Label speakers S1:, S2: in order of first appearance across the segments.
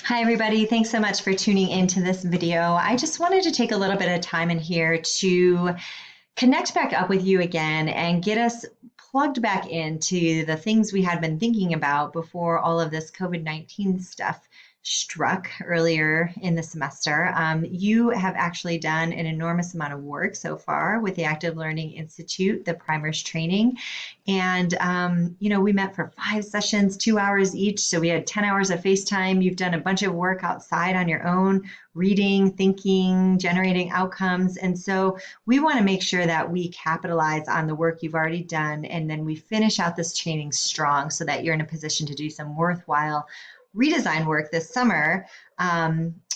S1: Hi, everybody. Thanks so much for tuning into this video. I just wanted to take a little bit of time in here to connect back up with you again and get us plugged back into the things we had been thinking about before all of this COVID-19 stuff struck earlier in the semester. You have actually done an enormous amount of work so far with the Active Learning Institute, the primers training. And, we met for 5 sessions, 2 hours each. So we had 10 hours of FaceTime. You've done a bunch of work outside on your own, reading, thinking, generating outcomes. And so we want to make sure that we capitalize on the work you've already done. And then we finish out this training strong so that you're in a position to do some worthwhile redesign work this summer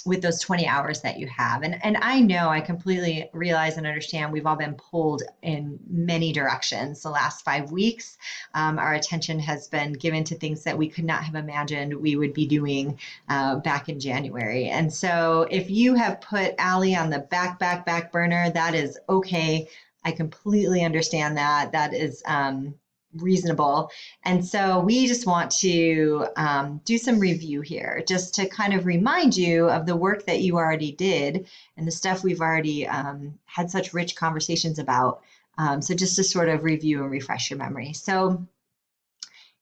S1: with those 20 hours that you have. And I know, I completely realize and understand we've all been pulled in many directions the last 5 weeks. Our attention has been given to things that we could not have imagined we would be doing back in January. And so if you have put Allie on the back burner, that is okay. I completely understand that. That is reasonable. And so we just want to do some review here, just to kind of remind you of the work that you already did and the stuff we've already had such rich conversations about. So just to sort of review and refresh your memory. So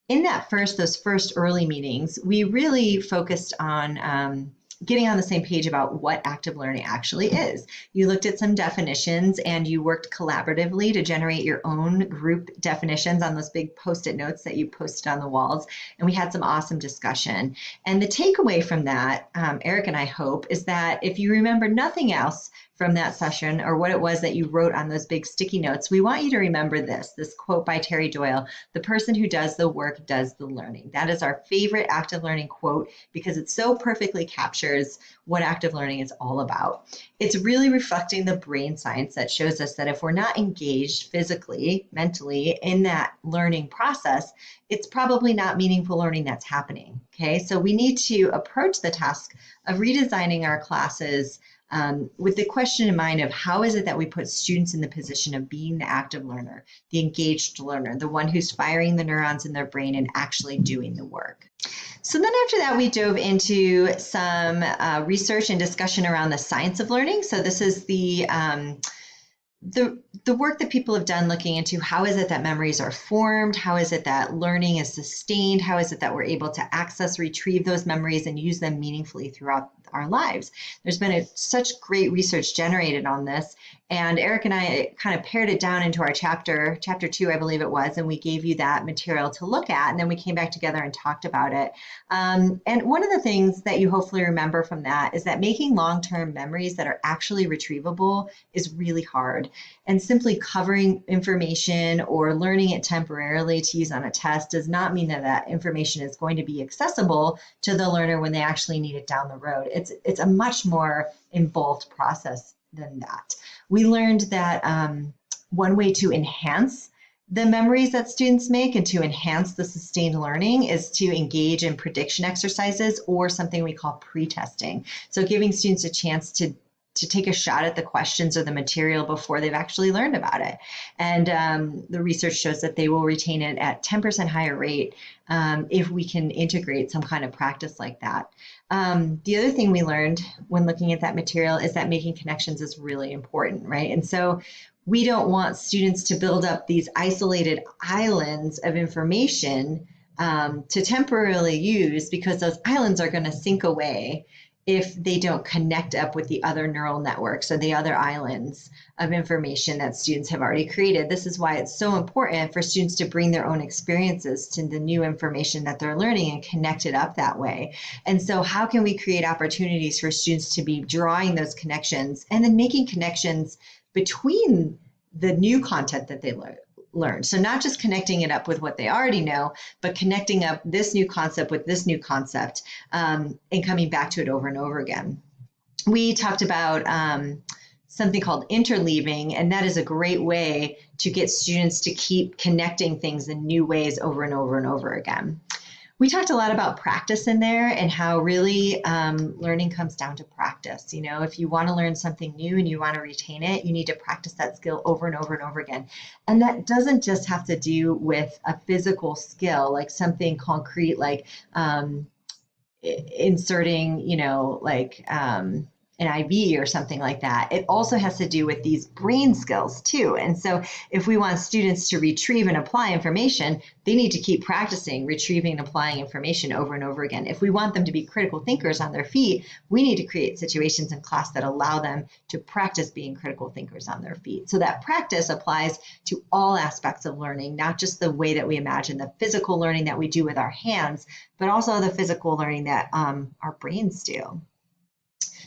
S1: in those first early meetings, we really focused on getting on the same page about what active learning actually is. You looked at some definitions and you worked collaboratively to generate your own group definitions on those big Post-it notes that you posted on the walls. And we had some awesome discussion. And the takeaway from that, Eric and I hope, is that if you remember nothing else from that session or what it was that you wrote on those big sticky notes, we want you to remember this quote by Terry Doyle: "The person who does the work does the learning." That is our favorite active learning quote because it so perfectly captures what active learning is all about. It's really reflecting the brain science that shows us that if we're not engaged physically, mentally in that learning process, it's probably not meaningful learning that's happening. Okay, so we need to approach the task of redesigning our classes with the question in mind of how is it that we put students in the position of being the active learner, the engaged learner, the one who's firing the neurons in their brain and actually doing the work. So then after that, we dove into some research and discussion around the science of learning. So this is the work that people have done looking into how is it that memories are formed, how is it that learning is sustained, how is it that we're able to access, retrieve those memories and use them meaningfully throughout our lives. There's been such great research generated on this, and Eric and I kind of pared it down into our chapter 2, I believe it was, and we gave you that material to look at, and then we came back together and talked about it. And one of the things that you hopefully remember from that is that making long-term memories that are actually retrievable is really hard. And simply covering information or learning it temporarily to use on a test does not mean that that information is going to be accessible to the learner when they actually need it down the road. It's a much more involved process than that. We learned that one way to enhance the memories that students make and to enhance the sustained learning is to engage in prediction exercises or something we call pre-testing. So giving students a chance to take a shot at the questions or the material before they've actually learned about it. And the research shows that they will retain it at 10% higher rate if we can integrate some kind of practice like that. The other thing we learned when looking at that material is that making connections is really important, right? And so we don't want students to build up these isolated islands of information to temporarily use because those islands are going to sink away if they don't connect up with the other neural networks or the other islands of information that students have already created. This is why it's so important for students to bring their own experiences to the new information that they're learning and connect it up that way. And so how can we create opportunities for students to be drawing those connections and then making connections between the new content that they learn? So not just connecting it up with what they already know, but connecting up this new concept with this new concept and coming back to it over and over again. We talked about something called interleaving, and that is a great way to get students to keep connecting things in new ways over and over and over again. We talked a lot about practice in there and how really learning comes down to practice. You know, if you want to learn something new and you want to retain it, you need to practice that skill over and over and over again. And that doesn't just have to do with a physical skill, like something concrete, like inserting, like an IV or something like that. It also has to do with these brain skills too. And so if we want students to retrieve and apply information, they need to keep practicing retrieving and applying information over and over again. If we want them to be critical thinkers on their feet, we need to create situations in class that allow them to practice being critical thinkers on their feet. So that practice applies to all aspects of learning, not just the way that we imagine the physical learning that we do with our hands, but also the physical learning that our brains do.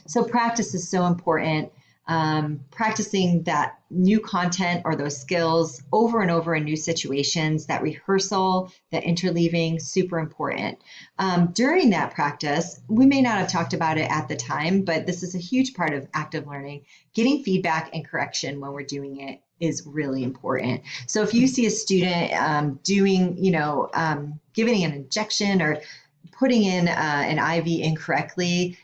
S1: So practice is so important. Practicing that new content or those skills over and over in new situations, that rehearsal, that interleaving, super important. During that practice, we may not have talked about it at the time, but this is a huge part of active learning. Getting feedback and correction when we're doing it is really important. So if you see a student doing, giving an injection or putting in an IV incorrectly,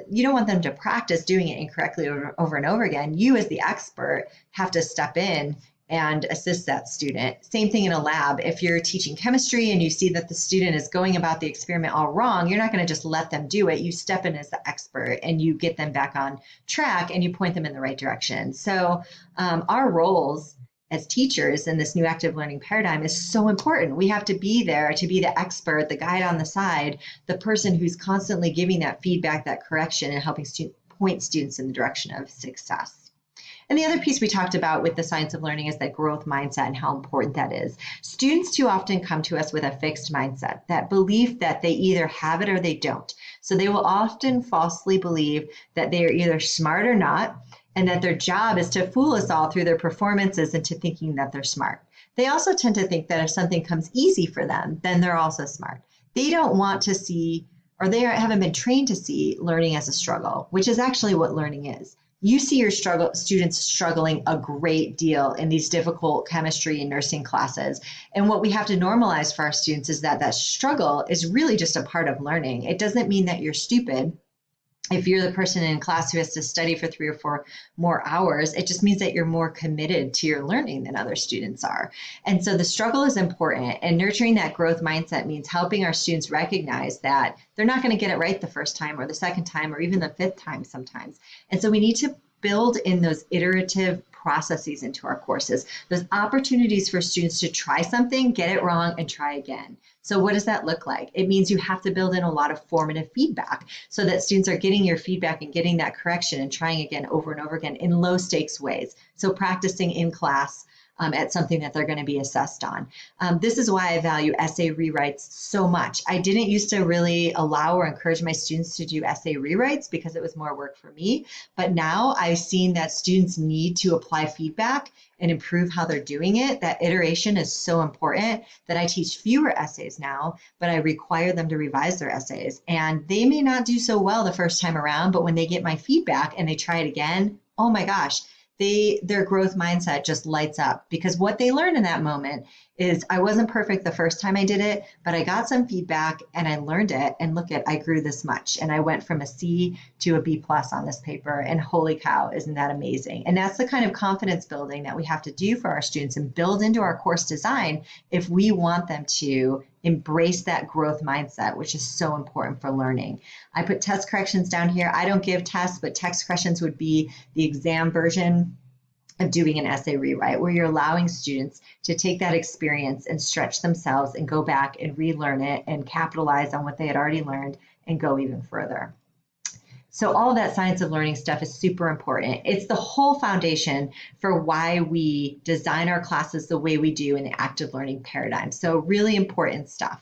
S1: you don't want them to practice doing it incorrectly over and over again. You as the expert have to step in and assist that student. Same thing in a lab. If you're teaching chemistry and you see that the student is going about the experiment all wrong, you're not going to just let them do it. You step in as the expert and you get them back on track and you point them in the right direction. So our roles as teachers in this new active learning paradigm is so important. We have to be there to be the expert, the guide on the side, the person who's constantly giving that feedback, that correction, and helping point students in the direction of success. And the other piece we talked about with the science of learning is that growth mindset and how important that is. Students too often come to us with a fixed mindset, that belief that they either have it or they don't. So they will often falsely believe that they are either smart or not, and that their job is to fool us all through their performances into thinking that they're smart. They also tend to think that if something comes easy for them, then they're also smart. They don't want to see, or they haven't been trained to see learning as a struggle, which is actually what learning is. You see your students struggling a great deal in these difficult chemistry and nursing classes. And what we have to normalize for our students is that struggle is really just a part of learning. It doesn't mean that you're stupid. If you're the person in class who has to study for 3 or 4 more hours, it just means that you're more committed to your learning than other students are. And so the struggle is important, and nurturing that growth mindset means helping our students recognize that they're not going to get it right the first time or the second time or even the 5th time sometimes. And so we need to build in those iterative processes into our courses, those opportunities for students to try something, get it wrong, and try again. So what does that look like? It means you have to build in a lot of formative feedback so that students are getting your feedback and getting that correction and trying again over and over again in low stakes ways. So practicing in class at something that they're going to be assessed on. This is why I value essay rewrites so much. I didn't used to really allow or encourage my students to do essay rewrites because it was more work for me. But now I've seen that students need to apply feedback and improve how they're doing it. That iteration is so important that I teach fewer essays now, but I require them to revise their essays. And they may not do so well the first time around, but when they get my feedback and they try it again, oh my gosh, their growth mindset just lights up, because what they learn in that moment is I wasn't perfect the first time I did it, but I got some feedback and I learned it, and look I grew this much, and I went from a C to a B+ on this paper, and holy cow, isn't that amazing? And that's the kind of confidence building that we have to do for our students and build into our course design if we want them to embrace that growth mindset, which is so important for learning. I put test corrections down here. I don't give tests, but text corrections would be the exam version of doing an essay rewrite, where you're allowing students to take that experience and stretch themselves and go back and relearn it and capitalize on what they had already learned and go even further. So all of that science of learning stuff is super important. It's the whole foundation for why we design our classes the way we do in the active learning paradigm. So really important stuff.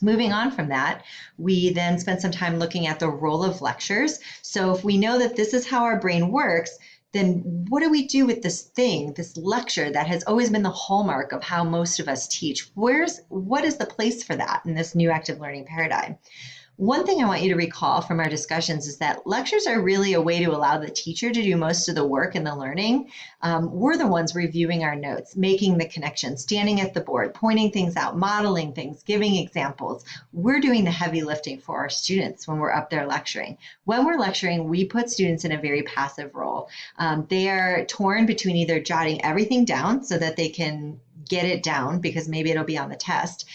S1: Moving on from that, we then spend some time looking at the role of lectures. So if we know that this is how our brain works, then what do we do with this thing, this lecture that has always been the hallmark of how most of us teach? What is the place for that in this new active learning paradigm? One thing I want you to recall from our discussions is that lectures are really a way to allow the teacher to do most of the work and the learning. We're the ones reviewing our notes, making the connections, standing at the board, pointing things out, modeling things, giving examples. We're doing the heavy lifting for our students when we're up there lecturing. When we're lecturing, we put students in a very passive role. They are torn between either jotting everything down so that they can get it down because maybe it'll be on the test,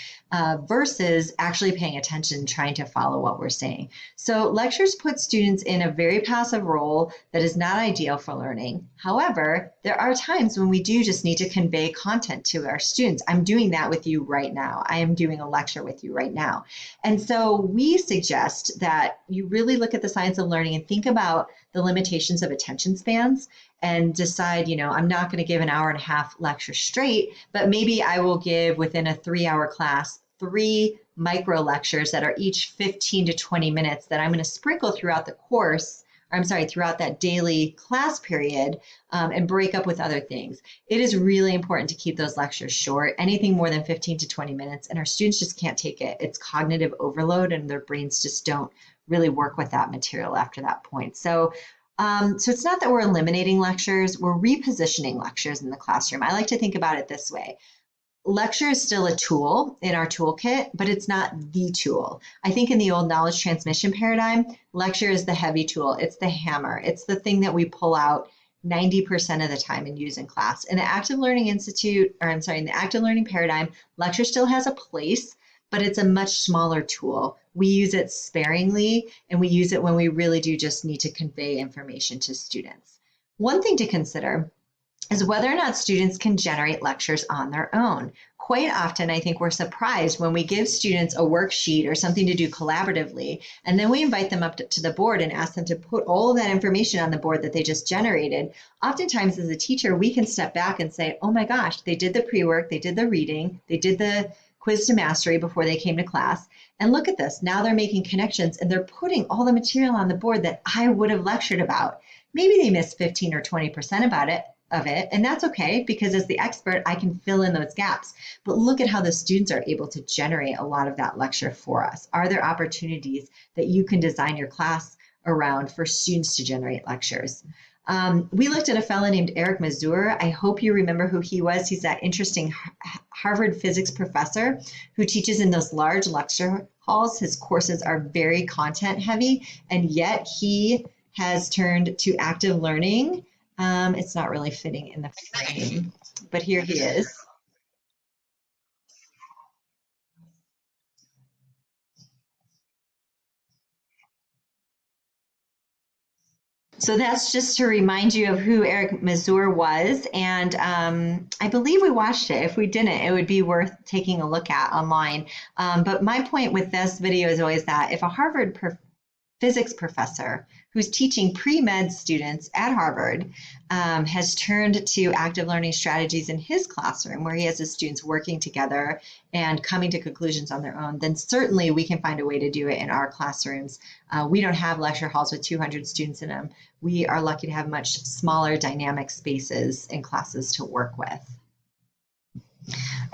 S1: versus actually paying attention, trying to follow what we're saying. So lectures put students in a very passive role that is not ideal for learning. However, there are times when we do just need to convey content to our students. I'm doing that with you right now. I am doing a lecture with you right now. And so we suggest that you really look at the science of learning and think about the limitations of attention spans and decide, I'm not going to give an hour and a half lecture straight, but maybe I will give within a 3-hour class 3 micro lectures that are each 15 to 20 minutes that I'm going to sprinkle throughout the course, throughout that daily class period, and break up with other things. It is really important to keep those lectures short, anything more than 15 to 20 minutes, and our students just can't take it. It's cognitive overload and their brains just don't really work with that material after that point. So it's not that we're eliminating lectures, we're repositioning lectures in the classroom. I like to think about it this way. Lecture is still a tool in our toolkit, but it's not the tool. I think in the old knowledge transmission paradigm, lecture is the heavy tool. It's the hammer. It's the thing that we pull out 90% of the time and use in class. In the Active Learning Institute, in the Active Learning paradigm, lecture still has a place, but it's a much smaller tool. We use it sparingly, and we use it when we really do just need to convey information to students. One thing to consider is whether or not students can generate lectures on their own. Quite often, I think we're surprised when we give students a worksheet or something to do collaboratively, and then we invite them up to the board and ask them to put all of that information on the board that they just generated. Oftentimes, as a teacher, we can step back and say, oh my gosh, they did the pre-work, they did the reading, they did the quiz to mastery before they came to class. And look at this, now they're making connections and they're putting all the material on the board that I would have lectured about. Maybe they missed 15 or 20% of it, and that's okay, because as the expert, I can fill in those gaps. But look at how the students are able to generate a lot of that lecture for us. Are there opportunities that you can design your class around for students to generate lectures? We looked at a fellow named Eric Mazur. I hope you remember who he was. He's that interesting Harvard physics professor who teaches in those large lecture halls. His courses are very content heavy, and yet he has turned to active learning. It's not really fitting in the frame, but here he is. So that's just to remind you of who Eric Mazur was. And I believe we watched it. If we didn't, it would be worth taking a look at online. But my point with this video is always that if a Harvard physics professor who's teaching pre-med students at Harvard has turned to active learning strategies in his classroom where he has his students working together and coming to conclusions on their own, then certainly we can find a way to do it in our classrooms. We don't have lecture halls with 200 students in them. We are lucky to have much smaller dynamic spaces and classes to work with.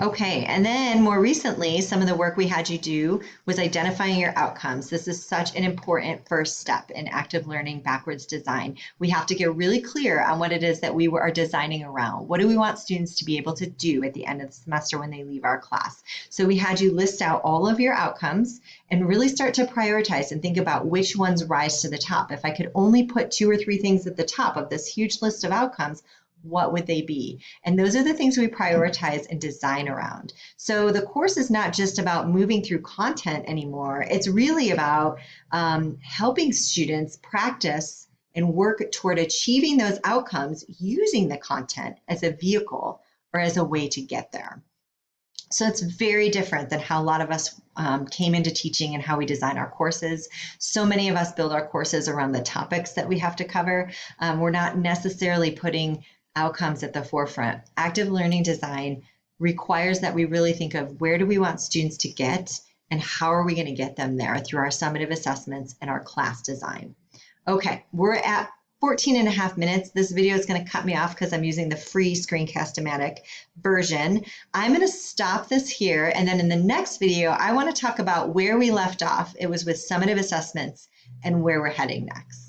S1: Okay, and then more recently, some of the work we had you do was identifying your outcomes. This is such an important first step in active learning backwards design. We have to get really clear on what it is that we are designing around. What do we want students to be able to do at the end of the semester when they leave our class? So we had you list out all of your outcomes and really start to prioritize and think about which ones rise to the top. If I could only put 2 or 3 things at the top of this huge list of outcomes, what would they be? And those are the things we prioritize and design around. So the course is not just about moving through content anymore. It's really about helping students practice and work toward achieving those outcomes using the content as a vehicle or as a way to get there. So it's very different than how a lot of us came into teaching and how we design our courses. So many of us build our courses around the topics that we have to cover. We're not necessarily putting outcomes at the forefront. Active learning design requires that we really think of where do we want students to get and how are we going to get them there through our summative assessments and our class design. Okay, we're at 14 and a half minutes. This video is going to cut me off because I'm using the free Screencast-O-Matic version. I'm going to stop this here, and then in the next video, I want to talk about where we left off. It was with summative assessments and where we're heading next.